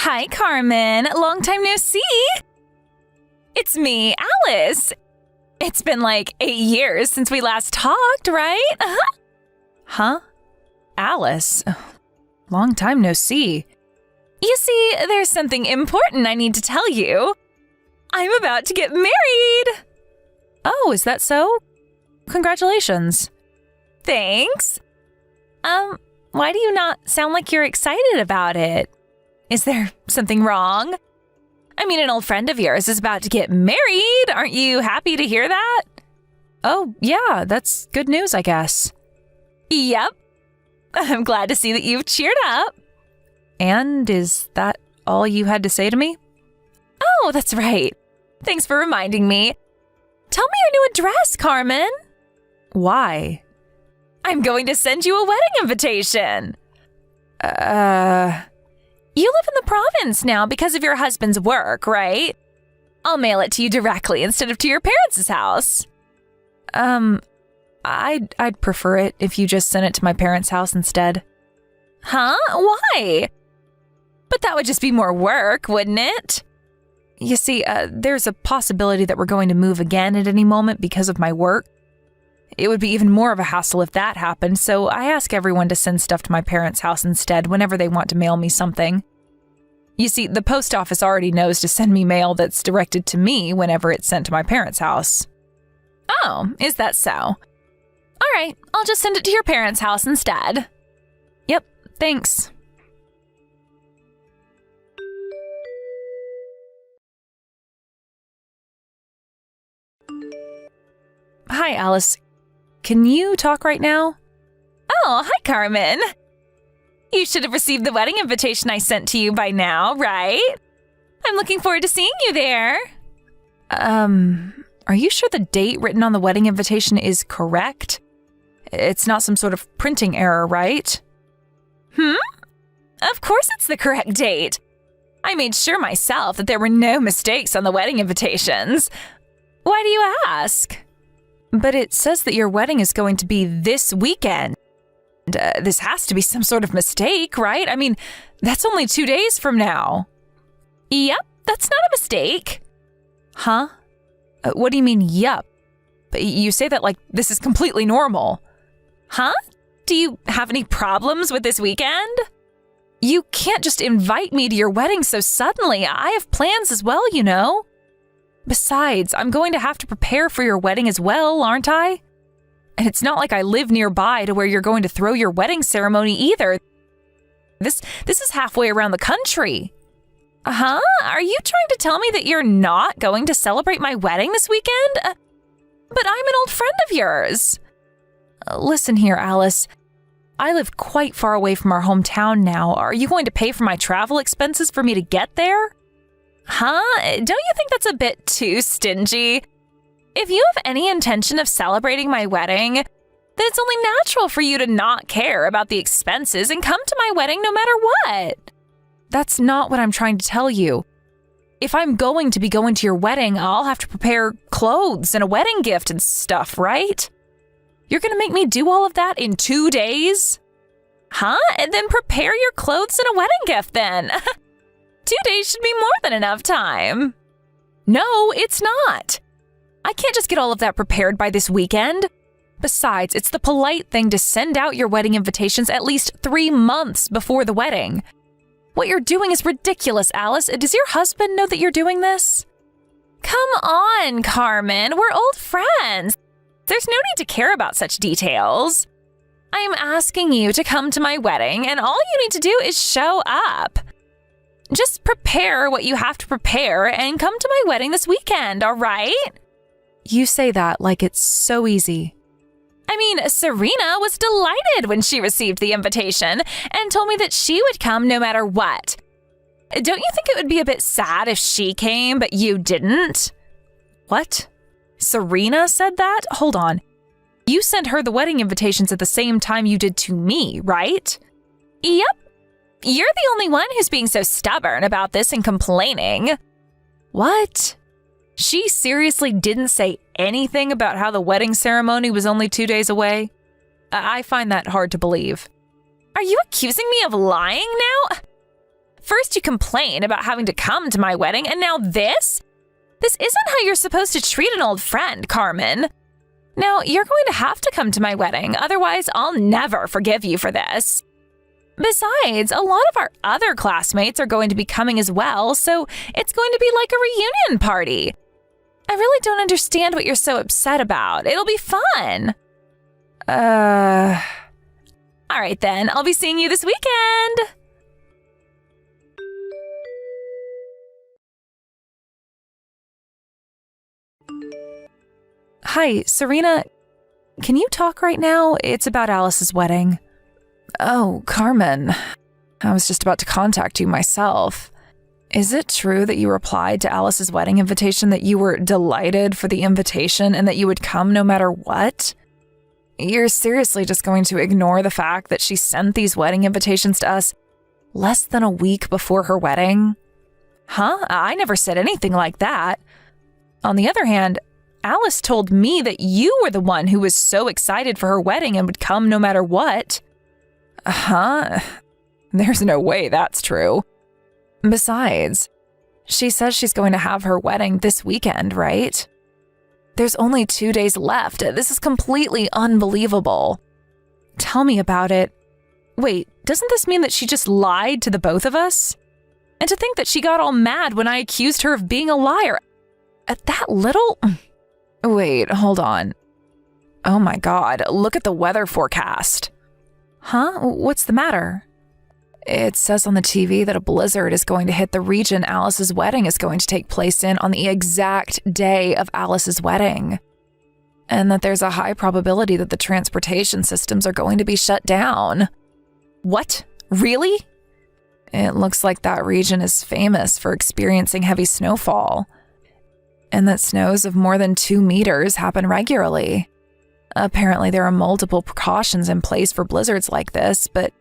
Hi, Carmen. Long time no see. It's me, Alice. It's been like 8 years since we last talked, right? Huh? Alice? Long time no see. You see, there's something important I need to tell you. I'm about to get married. Oh, is that so? Congratulations. Thanks. Why do you not sound like you're excited about it? Is there something wrong? I mean, an old friend of yours is about to get married. Aren't you happy to hear that? Oh, yeah, that's good news, I guess. Yep. I'm glad to see that you've cheered up. And is that all you had to say to me? Oh, that's right. Thanks for reminding me. Tell me your new address, Carmen. Why? I'm going to send you a wedding invitation. You live in the province now because of your husband's work, right? I'll mail it to you directly instead of to your parents' house. I'd prefer it if you just sent it to my parents' house instead. Huh? Why? But that would just be more work, wouldn't it? You see, there's a possibility that we're going to move again at any moment because of my work. It would be even more of a hassle if that happened, so I ask everyone to send stuff to my parents' house instead whenever they want to mail me something. You see, the post office already knows to send me mail that's directed to me whenever it's sent to my parents' house. Oh, is that so? All right, I'll just send it to your parents' house instead. Yep, thanks. Hi, Alice. Can you talk right now? Oh, hi, Carmen. You should have received the wedding invitation I sent to you by now, right? I'm looking forward to seeing you there. Are you sure the date written on the wedding invitation is correct? It's not some sort of printing error, right? Of course it's the correct date. I made sure myself that there were no mistakes on the wedding invitations. Why do you ask? But it says that your wedding is going to be this weekend. This has to be some sort of mistake, right? I mean, that's only 2 days from now. Yep, that's not a mistake. Huh? What do you mean, yup? You say that like this is completely normal. Huh? Do you have any problems with this weekend? You can't just invite me to your wedding so suddenly. I have plans as well, you know. Besides, I'm going to have to prepare for your wedding as well, aren't I? And it's not like I live nearby to where you're going to throw your wedding ceremony either. This is halfway around the country. Huh? Are you trying to tell me that you're not going to celebrate my wedding this weekend? But I'm an old friend of yours. Listen here, Alice. I live quite far away from our hometown now. Are you going to pay for my travel expenses for me to get there? Huh? Don't you think that's a bit too stingy? If you have any intention of celebrating my wedding, then it's only natural for you to not care about the expenses and come to my wedding no matter what. That's not what I'm trying to tell you. If I'm going to be going to your wedding, I'll have to prepare clothes and a wedding gift and stuff, right? You're going to make me do all of that in 2 days? Huh? And then prepare your clothes and a wedding gift then. 2 days should be more than enough time. No, it's not. I can't just get all of that prepared by this weekend. Besides, it's the polite thing to send out your wedding invitations at least 3 months before the wedding. What you're doing is ridiculous, Alice. Does your husband know that you're doing this? Come on, Carmen. We're old friends. There's no need to care about such details. I'm asking you to come to my wedding, and all you need to do is show up. Just prepare what you have to prepare and come to my wedding this weekend, all right? You say that like it's so easy. I mean, Serena was delighted when she received the invitation and told me that she would come no matter what. Don't you think it would be a bit sad if she came, but you didn't? What? Serena said that? Hold on. You sent her the wedding invitations at the same time you did to me, right? Yep. You're the only one who's being so stubborn about this and complaining. What? She seriously didn't say anything about how the wedding ceremony was only 2 days away? I find that hard to believe. Are you accusing me of lying now? First First you complain about having to come to my wedding, and now this? This isn't how you're supposed to treat an old friend, Carmen. Now, you're going to have to come to my wedding, otherwise I'll never forgive you for this. Besides, a lot of our other classmates are going to be coming as well, so it's going to be like a reunion party. I really don't understand what you're so upset about. It'll be fun. All right then, I'll be seeing you this weekend. Hi, Serena. Can you talk right now? It's about Alice's wedding. Oh, Carmen. I was just about to contact you myself. Is it true that you replied to Alice's wedding invitation that you were delighted for the invitation and that you would come no matter what? You're seriously just going to ignore the fact that she sent these wedding invitations to us less than a week before her wedding? Huh? I never said anything like that. On the other hand, Alice told me that you were the one who was so excited for her wedding and would come no matter what. Huh? There's no way that's true. Besides, she says she's going to have her wedding this weekend, right? There's only 2 days left. This is completely unbelievable. Tell me about it. Wait, doesn't this mean that she just lied to the both of us? And to think that she got all mad when I accused her of being a liar. At that little... Wait, hold on. Oh my God, look at the weather forecast. Huh? What's the matter? It says on the TV that a blizzard is going to hit the region Alice's wedding is going to take place in on the exact day of Alice's wedding. And that there's a high probability that the transportation systems are going to be shut down. What? Really? It looks like that region is famous for experiencing heavy snowfall. And that snows of more than 2 meters happen regularly. Apparently there are multiple precautions in place for blizzards like this, but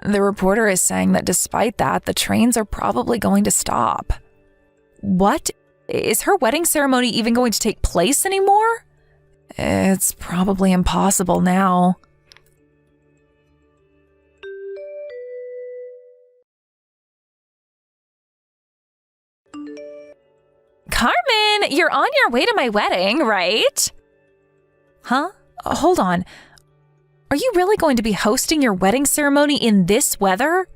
the reporter is saying that despite that, the trains are probably going to stop. What? Is her wedding ceremony even going to take place anymore? It's probably impossible now. Carmen, you're on your way to my wedding, right? Huh? Hold on. Are you really going to be hosting your wedding ceremony in this weather?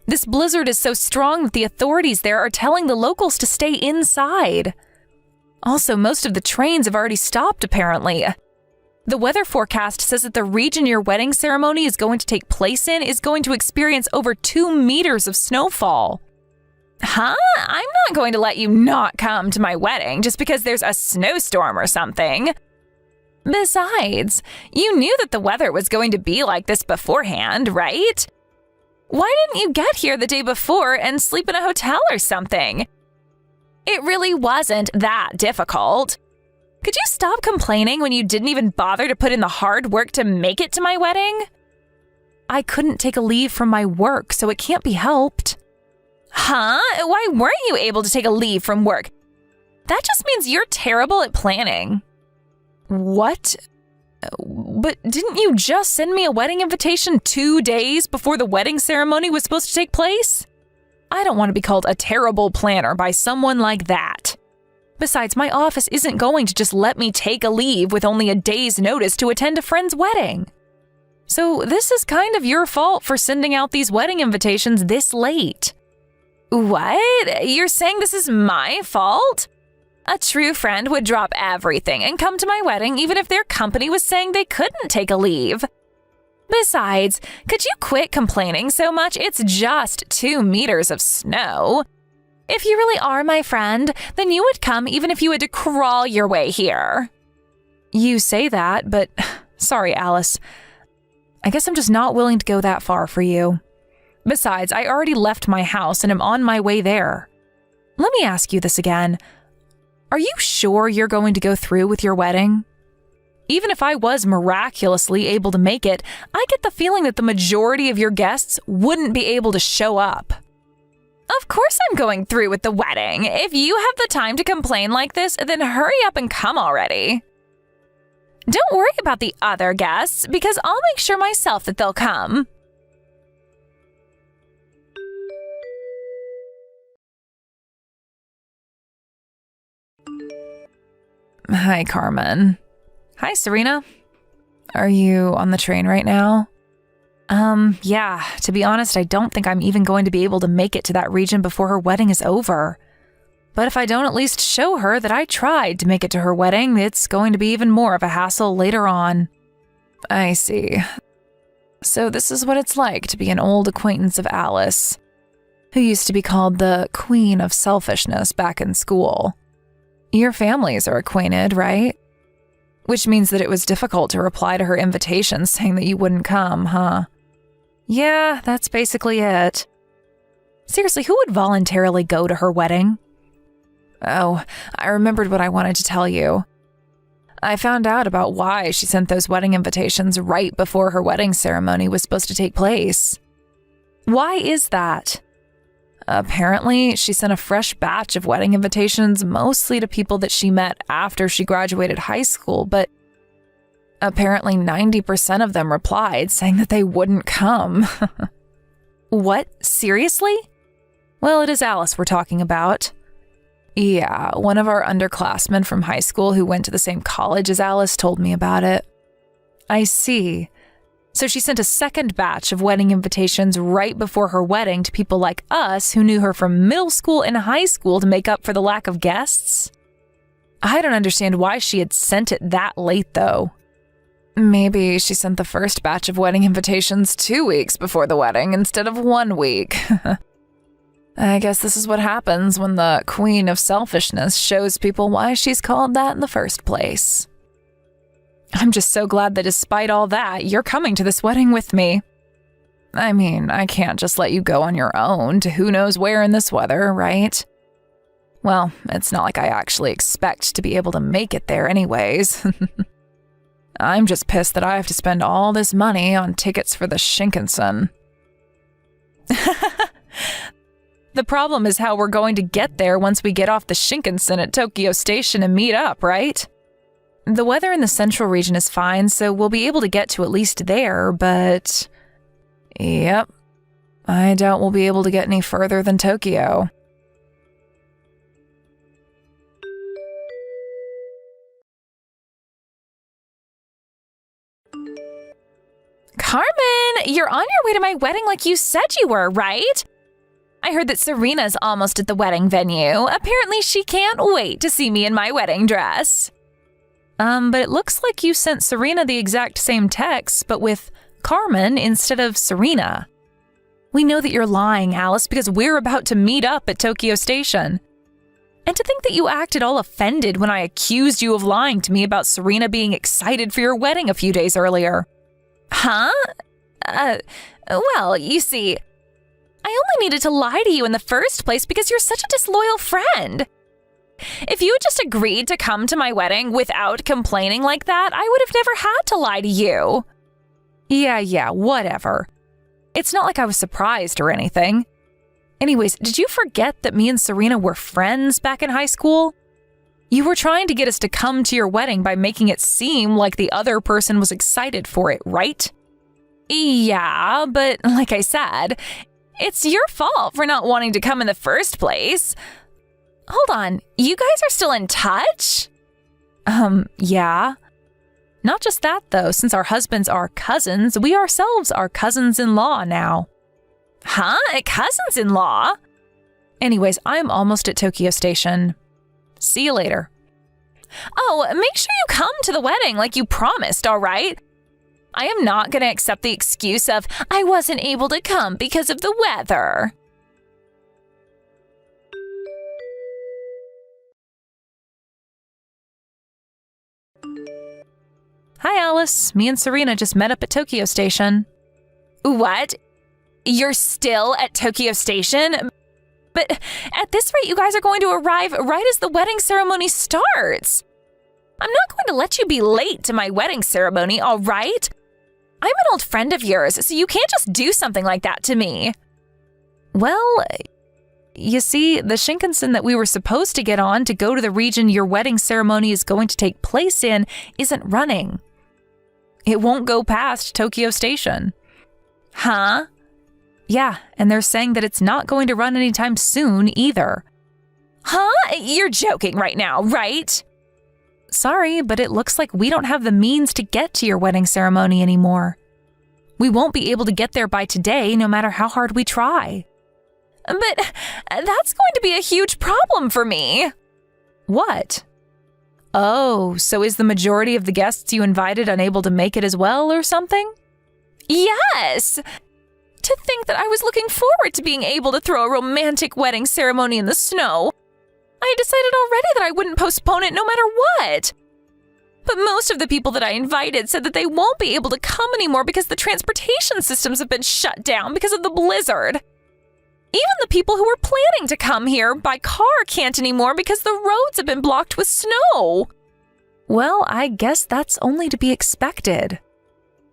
This blizzard is so strong that the authorities there are telling the locals to stay inside. Also, most of the trains have already stopped, apparently. The weather forecast says that the region your wedding ceremony is going to take place in is going to experience over 2 meters of snowfall. Huh? I'm not going to let you not come to my wedding just because there's a snowstorm or something. Besides, you knew that the weather was going to be like this beforehand, right? Why didn't you get here the day before and sleep in a hotel or something? It really wasn't that difficult. Could you stop complaining when you didn't even bother to put in the hard work to make it to my wedding? I couldn't take a leave from my work, so it can't be helped. Huh? Why weren't you able to take a leave from work? That just means you're terrible at planning. What? But didn't you just send me a wedding invitation 2 days before the wedding ceremony was supposed to take place? I don't want to be called a terrible planner by someone like that. Besides, my office isn't going to just let me take a leave with only a day's notice to attend a friend's wedding. So this is kind of your fault for sending out these wedding invitations this late. What? You're saying this is my fault? A true friend would drop everything and come to my wedding even if their company was saying they couldn't take a leave. Besides, could you quit complaining so much? It's just 2 meters of snow. If you really are my friend, then you would come even if you had to crawl your way here. You say that, but sorry, Alice. I guess I'm just not willing to go that far for you. Besides, I already left my house and am on my way there. Let me ask you this again. Are you sure you're going to go through with your wedding? Even if I was miraculously able to make it, I get the feeling that the majority of your guests wouldn't be able to show up. Of course I'm going through with the wedding. If you have the time to complain like this, then hurry up and come already. Don't worry about the other guests, because I'll make sure myself that they'll come. Hi, Carmen. Hi, Serena. Are you on the train right now? Yeah, to be honest, I don't think I'm even going to be able to make it to that region before her wedding is over. But if I don't at least show her that I tried to make it to her wedding, it's going to be even more of a hassle later on. I see. So this is what it's like to be an old acquaintance of Alice, who used to be called the Queen of Selfishness back in school. Your families are acquainted, right? Which means that it was difficult to reply to her invitation saying that you wouldn't come, huh? Yeah, that's basically it. Seriously, who would voluntarily go to her wedding? Oh, I remembered what I wanted to tell you. I found out about why she sent those wedding invitations right before her wedding ceremony was supposed to take place. Why is that? Apparently, she sent a fresh batch of wedding invitations mostly to people that she met after she graduated high school, but apparently 90% of them replied saying that they wouldn't come. What? Seriously? Well, it is Alice we're talking about. Yeah, one of our underclassmen from high school who went to the same college as Alice told me about it. I see. So she sent a second batch of wedding invitations right before her wedding to people like us who knew her from middle school and high school to make up for the lack of guests? I don't understand why she had sent it that late, though. Maybe she sent the first batch of wedding invitations 2 weeks before the wedding instead of 1 week. I guess this is what happens when the Queen of Selfishness shows people why she's called that in the first place. I'm just so glad that despite all that, you're coming to this wedding with me. I mean, I can't just let you go on your own to who knows where in this weather, right? Well, it's not like I actually expect to be able to make it there anyways. I'm just pissed that I have to spend all this money on tickets for the Shinkansen. The problem is how we're going to get there once we get off the Shinkansen at Tokyo Station and meet up, right? The weather in the central region is fine, so we'll be able to get to at least there, but... Yep. I doubt we'll be able to get any further than Tokyo. Carmen, you're on your way to my wedding like you said you were, right? I heard that Serena's almost at the wedding venue. Apparently she can't wait to see me in my wedding dress. But it looks like you sent Serena the exact same text, but with Carmen instead of Serena. We know that you're lying, Alice, because we're about to meet up at Tokyo Station. And to think that you acted all offended when I accused you of lying to me about Serena being excited for your wedding a few days earlier. Huh? Well, you see, I only needed to lie to you in the first place because you're such a disloyal friend. If you had just agreed to come to my wedding without complaining like that, I would have never had to lie to you. Yeah, whatever. It's not like I was surprised or anything. Anyways, did you forget that me and Serena were friends back in high school? You were trying to get us to come to your wedding by making it seem like the other person was excited for it, right? Yeah, but like I said, it's your fault for not wanting to come in the first place. Hold on, you guys are still in touch? Yeah. Not just that, though. Since our husbands are cousins, we ourselves are cousins-in-law now. Huh? Cousins-in-law? Anyways, I'm almost at Tokyo Station. See you later. Oh, make sure you come to the wedding like you promised, all right? I am not going to accept the excuse of, I wasn't able to come because of the weather. Hi, Alice. Me and Serena just met up at Tokyo Station. What? You're still at Tokyo Station? But at this rate, you guys are going to arrive right as the wedding ceremony starts. I'm not going to let you be late to my wedding ceremony, all right? I'm an old friend of yours, so you can't just do something like that to me. Well, you see, the Shinkansen that we were supposed to get on to go to the region your wedding ceremony is going to take place in isn't running. It won't go past Tokyo Station. Huh? Yeah, and they're saying that it's not going to run anytime soon either. Huh? You're joking right now, right? Sorry, but it looks like we don't have the means to get to your wedding ceremony anymore. We won't be able to get there by today, no matter how hard we try. But that's going to be a huge problem for me. What? Oh, so is the majority of the guests you invited unable to make it as well or something? Yes! To think that I was looking forward to being able to throw a romantic wedding ceremony in the snow. I had decided already that I wouldn't postpone it no matter what. But most of the people that I invited said that they won't be able to come anymore because the transportation systems have been shut down because of the blizzard. Even the people who were planning to come here by car can't anymore because the roads have been blocked with snow. Well, I guess that's only to be expected.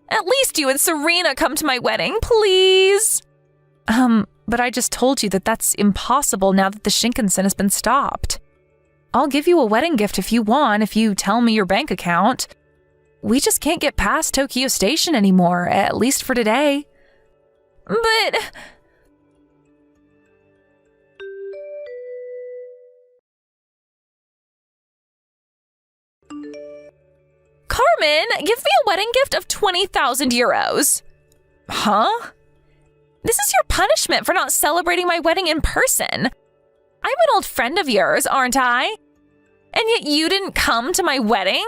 At least you and Serena come to my wedding, please. But I just told you that that's impossible now that the Shinkansen has been stopped. I'll give you a wedding gift if you want, if you tell me your bank account. We just can't get past Tokyo Station anymore, at least for today. But... Carmen, give me a wedding gift of 20,000 euros. Huh? This is your punishment for not celebrating my wedding in person. I'm an old friend of yours, aren't I? And yet you didn't come to my wedding?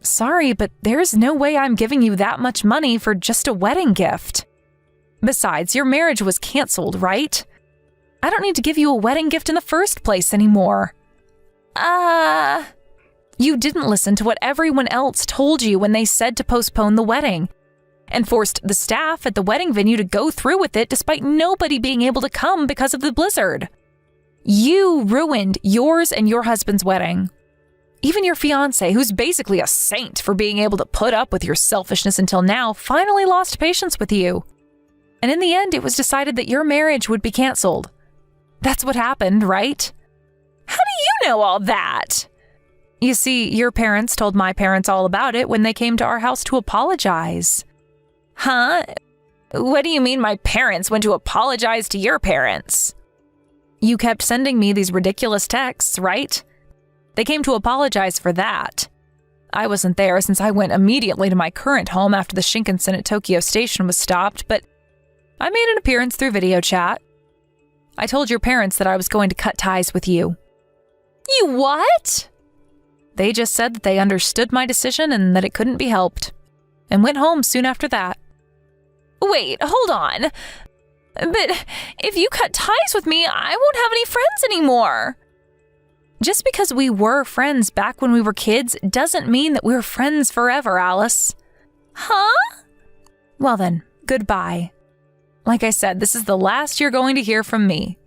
Sorry, but there's no way I'm giving you that much money for just a wedding gift. Besides, your marriage was canceled, right? I don't need to give you a wedding gift in the first place anymore. You didn't listen to what everyone else told you when they said to postpone the wedding, and forced the staff at the wedding venue to go through with it despite nobody being able to come because of the blizzard. You ruined yours and your husband's wedding. Even your fiancé, who's basically a saint for being able to put up with your selfishness until now, finally lost patience with you. And in the end, it was decided that your marriage would be canceled. That's what happened, right? How do you know all that? You see, your parents told my parents all about it when they came to our house to apologize. Huh? What do you mean my parents went to apologize to your parents? You kept sending me these ridiculous texts, right? They came to apologize for that. I wasn't there since I went immediately to my current home after the Shinkansen at Tokyo Station was stopped, but I made an appearance through video chat. I told your parents that I was going to cut ties with you. You what? They just said that they understood my decision and that it couldn't be helped, and went home soon after that. Wait, hold on. But if you cut ties with me, I won't have any friends anymore. Just because we were friends back when we were kids doesn't mean that we're friends forever, Alice. Huh? Well then, goodbye. Like I said, this is the last you're going to hear from me.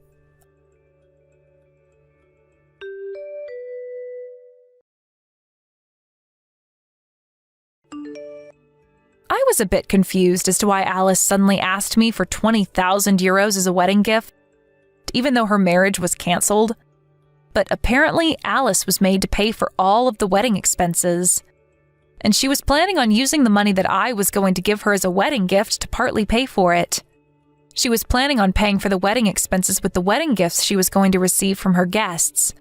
I was a bit confused as to why Alice suddenly asked me for 20,000 euros as a wedding gift, even though her marriage was canceled. But apparently Alice was made to pay for all of the wedding expenses. And she was planning on using the money that I was going to give her as a wedding gift to partly pay for it. She was planning on paying for the wedding expenses with the wedding gifts she was going to receive from her guests.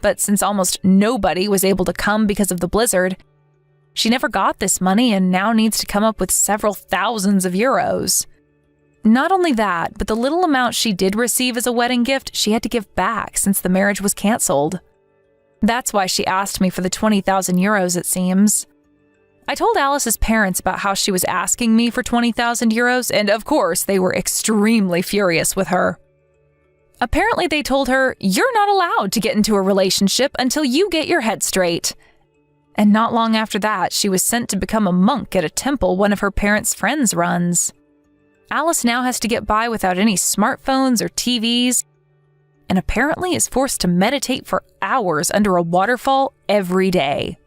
But since almost nobody was able to come because of the blizzard, she never got this money and now needs to come up with several thousands of euros. Not only that, but the little amount she did receive as a wedding gift, she had to give back since the marriage was canceled. That's why she asked me for the 20,000 euros, it seems. I told Alice's parents about how she was asking me for 20,000 euros, and of course, they were extremely furious with her. Apparently, they told her, "You're not allowed to get into a relationship until you get your head straight." And not long after that, she was sent to become a monk at a temple one of her parents' friends runs. Alice now has to get by without any smartphones or TVs, and apparently is forced to meditate for hours under a waterfall every day.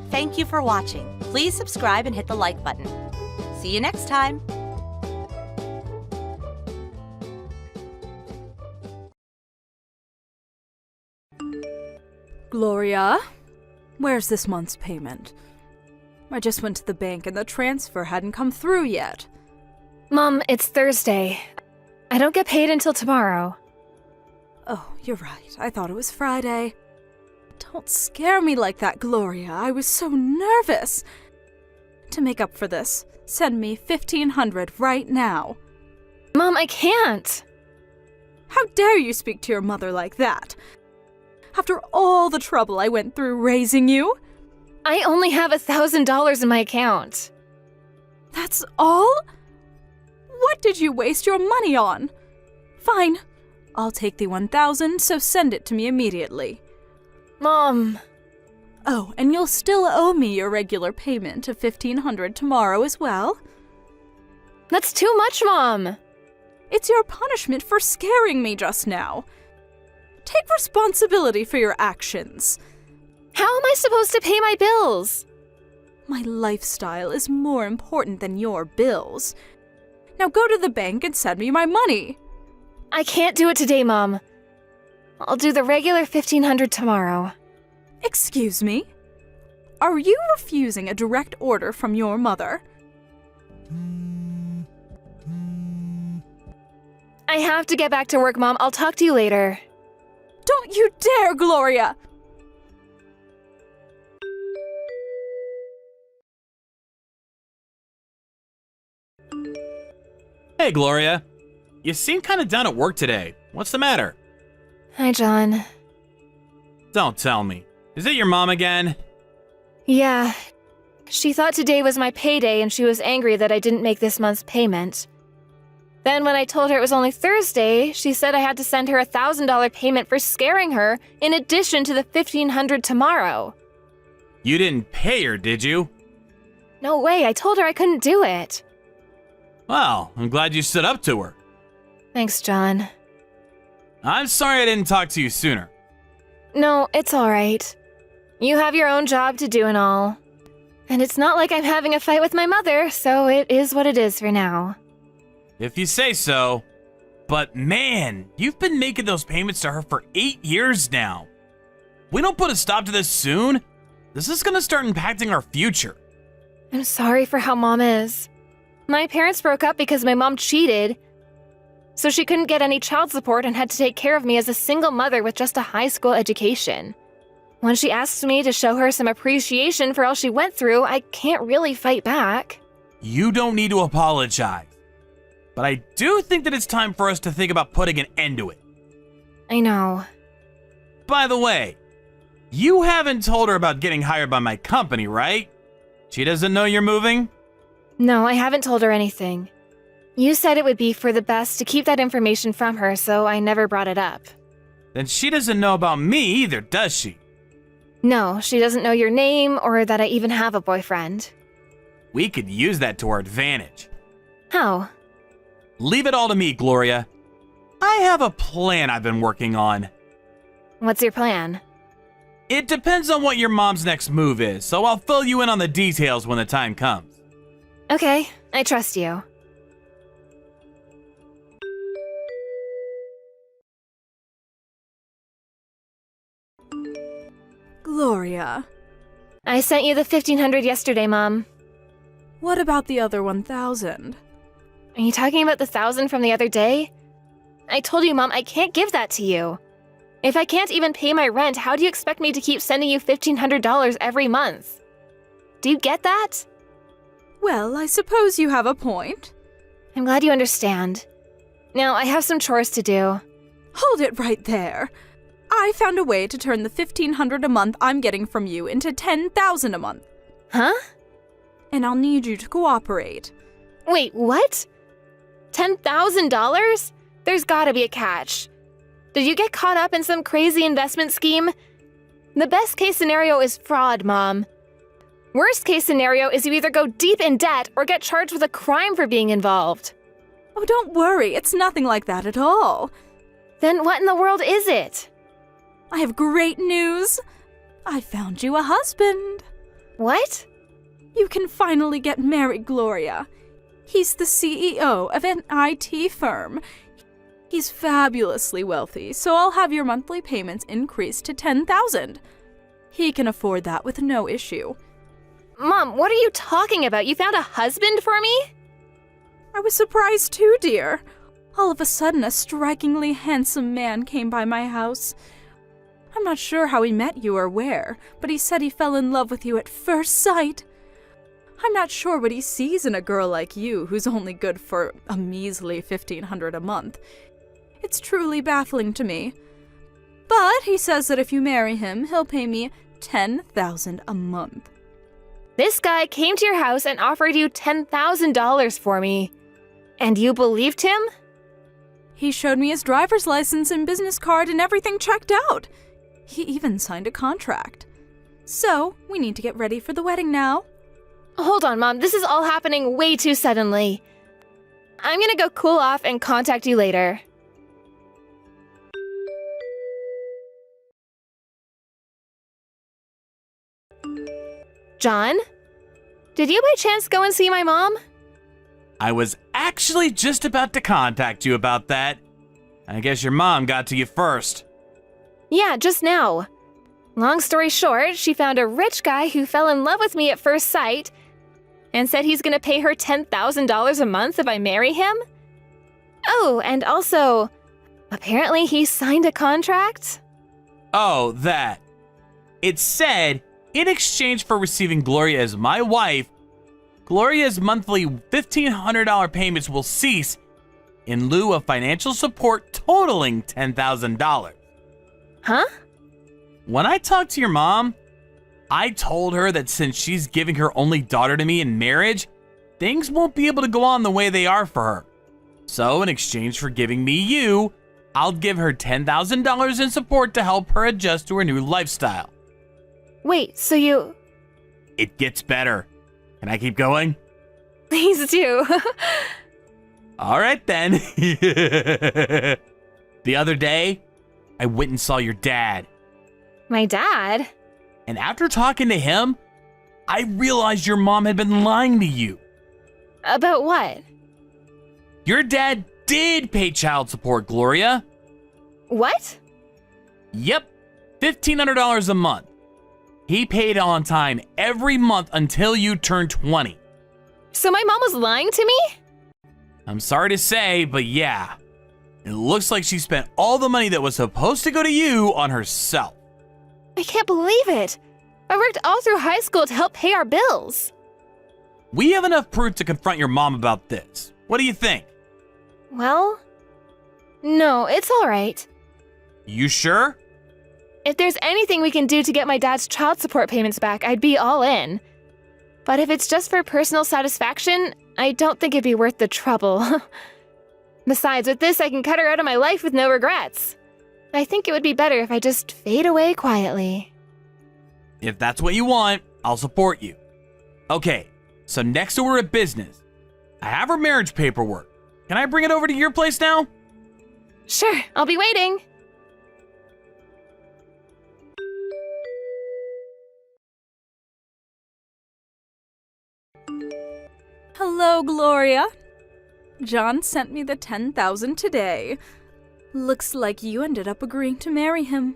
Thank you for watching. Please subscribe and hit the like button. See you next time. Gloria, where's this month's payment? I just went to the bank and the transfer hadn't come through yet. Mom, it's Thursday. I don't get paid until tomorrow. Oh, you're right. I thought it was Friday. Don't scare me like that, Gloria. I was so nervous. To make up for this, send me $1,500 right now. Mom, I can't. How dare you speak to your mother like that? After all the trouble I went through raising you? I only have $1,000 in my account. That's all? What did you waste your money on? Fine. I'll take the $1,000, so send it to me immediately. Mom. Oh, and you'll still owe me your regular payment of $1,500 tomorrow as well. That's too much, Mom. It's your punishment for scaring me just now. Take responsibility for your actions. How am I supposed to pay my bills? My lifestyle is more important than your bills. Now go to the bank and send me my money. I can't do it today, Mom. I'll do the regular $1,500 tomorrow. Excuse me? Are you refusing a direct order from your mother? I have to get back to work, Mom. I'll talk to you later. Don't you dare, Gloria! Hey, Gloria. You seem kind of down at work today. What's the matter? Hi, John. Don't tell me. Is it your mom again? Yeah. She thought today was my payday and she was angry that I didn't make this month's payment. Then when I told her it was only Thursday, she said I had to send her a $1,000 payment for scaring her in addition to the $1,500 tomorrow. You didn't pay her, did you? No way, I told her I couldn't do it. Well, I'm glad you stood up to her. Thanks, John. I'm sorry I didn't talk to you sooner. No, it's all right. You have your own job to do and all. And it's not like I'm having a fight with my mother, so it is what it is for now. If you say so. But man, you've been making those payments to her for 8 years now. We don't put a stop to this soon. This is gonna start impacting our future. I'm sorry for how Mom is. My parents broke up because my mom cheated, so she couldn't get any child support and had to take care of me as a single mother with just a high school education. When she asked me to show her some appreciation for all she went through, I can't really fight back. You don't need to apologize. But I do think that it's time for us to think about putting an end to it. I know. By the way, you haven't told her about getting hired by my company, right? She doesn't know you're moving? No, I haven't told her anything. You said it would be for the best to keep that information from her, so I never brought it up. Then she doesn't know about me either, does she? No, she doesn't know your name or that I even have a boyfriend. We could use that to our advantage. How? Leave it all to me, Gloria. I have a plan I've been working on. What's your plan? It depends on what your mom's next move is, so I'll fill you in on the details when the time comes. Okay, I trust you. Gloria, I sent you the $1,500 yesterday, Mom. what about the other 1,000? Are you talking about the 1,000 from the other day? I told you, Mom, I can't give that to you. If I can't even pay my rent, how do you expect me to keep sending you $1,500 every month? Do you get that? Well, I suppose you have a point. I'm glad you understand. Now, I have some chores to do. Hold it right there. I found a way to turn the $1,500 a month I'm getting from you into $10,000 a month. Huh? And I'll need you to cooperate. Wait, what? $10,000? There's gotta be a catch. Did you get caught up in some crazy investment scheme? The best case scenario is fraud, Mom. Worst case scenario is you either go deep in debt or get charged with a crime for being involved. Oh, don't worry, it's nothing like that at all. Then what in the world is it? I have great news. I found you a husband. What? You can finally get married, Gloria. He's the CEO of an IT firm. He's fabulously wealthy, so I'll have your monthly payments increased to $10,000. He can afford that with no issue. Mom, what are you talking about? You found a husband for me? I was surprised too, dear. All of a sudden, a strikingly handsome man came by my house. I'm not sure how he met you or where, but he said he fell in love with you at first sight. I'm not sure what he sees in a girl like you who's only good for a measly $1,500 a month. It's truly baffling to me. But he says that if you marry him, he'll pay me $10,000 a month. This guy came to your house and offered you $10,000 for me. And you believed him? He showed me his driver's license and business card and everything checked out. He even signed a contract. So, we need to get ready for the wedding now. Hold on, Mom. This is all happening way too suddenly. I'm gonna go cool off and contact you later. John? Did you by chance go and see my mom? I was actually just about to contact you about that. I guess your mom got to you first. Yeah, just now. Long story short, she found a rich guy who fell in love with me at first sight and said he's gonna pay her $10,000 a month if I marry him. Oh, and also, apparently he signed a contract? Oh, that. It said, in exchange for receiving Gloria as my wife, Gloria's monthly $1,500 payments will cease in lieu of financial support totaling $10,000. Huh? When I talked to your mom, I told her that since she's giving her only daughter to me in marriage, things won't be able to go on the way they are for her. So in exchange for giving me you, I'll give her $10,000 in support to help her adjust to her new lifestyle. Wait, so you... It gets better. Can I keep going? Please do. All right then. The other day, I went and saw your dad. My dad? And after talking to him, I realized your mom had been lying to you. About what? Your dad did pay child support, Gloria. What? Yep, $1,500 a month. He paid on time every month until you turned 20. So my mom was lying to me? I'm sorry to say, but yeah. It looks like she spent all the money that was supposed to go to you on herself. I can't believe it. I worked all through high school to help pay our bills. We have enough proof to confront your mom about this. What do you think? Well, no, it's all right. You sure? If there's anything we can do to get my dad's child support payments back, I'd be all in. But if it's just for personal satisfaction, I don't think it'd be worth the trouble. Besides, with this, I can cut her out of my life with no regrets. I think it would be better if I just fade away quietly. If that's what you want, I'll support you. Okay, so next order of business. I have her marriage paperwork. Can I bring it over to your place now? Sure, I'll be waiting. Hello, Gloria. John sent me the $10,000 today. Looks like you ended up agreeing to marry him.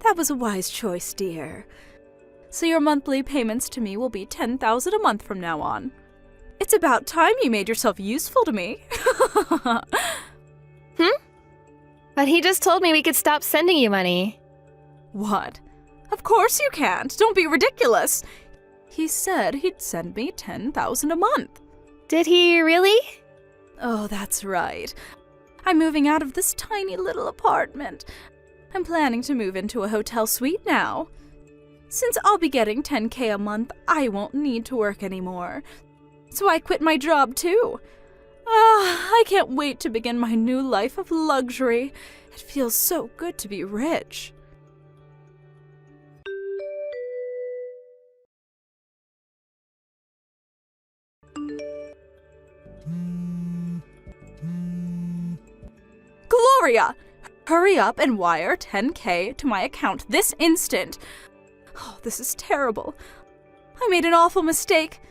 That was a wise choice, dear. So your monthly payments to me will be $10,000 a month from now on. It's about time you made yourself useful to me. But he just told me we could stop sending you money. What? Of course you can't. Don't be ridiculous. He said he'd send me $10,000 a month. Did he really? Oh, that's right. I'm moving out of this tiny little apartment. I'm planning to move into a hotel suite now. Since I'll be getting $10,000 a month, I won't need to work anymore. So I quit my job too. I can't wait to begin my new life of luxury. It feels so good to be rich. Gloria! Hurry up and wire $10,000 to my account this instant. Oh, this is terrible. I made an awful mistake.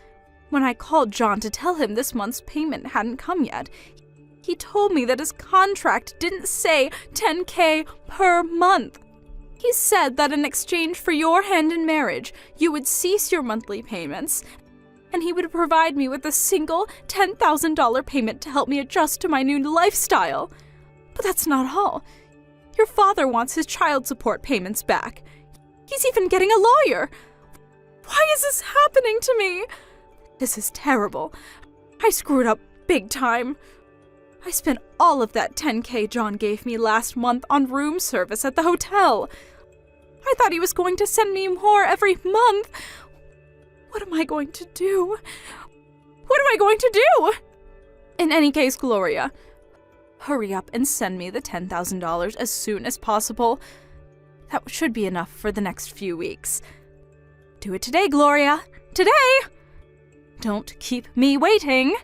When I called John to tell him this month's payment hadn't come yet, he told me that his contract didn't say $10,000 per month. He said that in exchange for your hand in marriage, you would cease your monthly payments and he would provide me with a single $10,000 payment to help me adjust to my new lifestyle. But that's not all. Your father wants his child support payments back. He's even getting a lawyer. Why is this happening to me? This is terrible. I screwed up big time. I spent all of that $10K John gave me last month on room service at the hotel. I thought he was going to send me more every month. What am I going to do? What am I going to do? In any case, Gloria, hurry up and send me the $10,000 as soon as possible. That should be enough for the next few weeks. Do it today, Gloria. Today! Don't keep me waiting.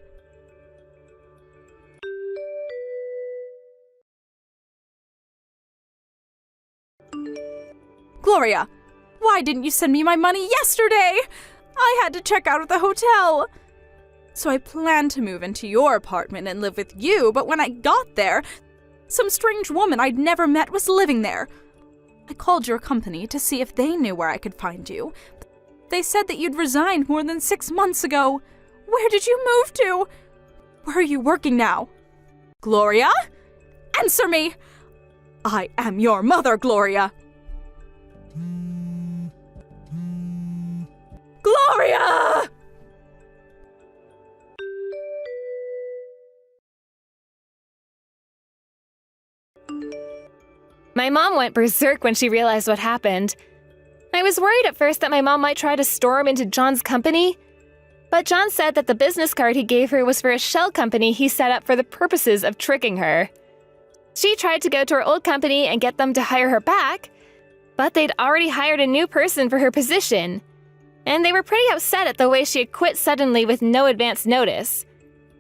Gloria, why didn't you send me my money yesterday? I had to check out of the hotel. So I planned to move into your apartment and live with you, but when I got there, some strange woman I'd never met was living there. I called your company to see if they knew where I could find you. They said that you'd resigned more than 6 months ago. Where did you move to? Where are you working now? Gloria? Answer me! I am your mother, Gloria! Gloria! My mom went berserk when she realized what happened. I was worried at first that my mom might try to storm into John's company, but John said that the business card he gave her was for a shell company he set up for the purposes of tricking her. She tried to go to her old company and get them to hire her back, but they'd already hired a new person for her position, and they were pretty upset at the way she had quit suddenly with no advance notice,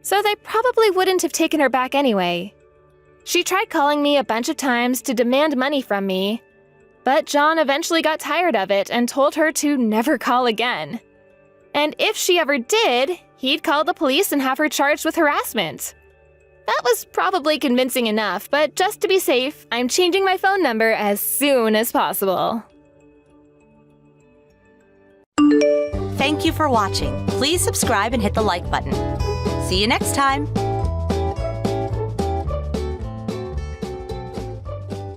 so they probably wouldn't have taken her back anyway. She tried calling me a bunch of times to demand money from me, but John eventually got tired of it and told her to never call again. And if she ever did, he'd call the police and have her charged with harassment. That was probably convincing enough, but just to be safe, I'm changing my phone number as soon as possible. Thank you for watching. Please subscribe and hit the like button. See you next time.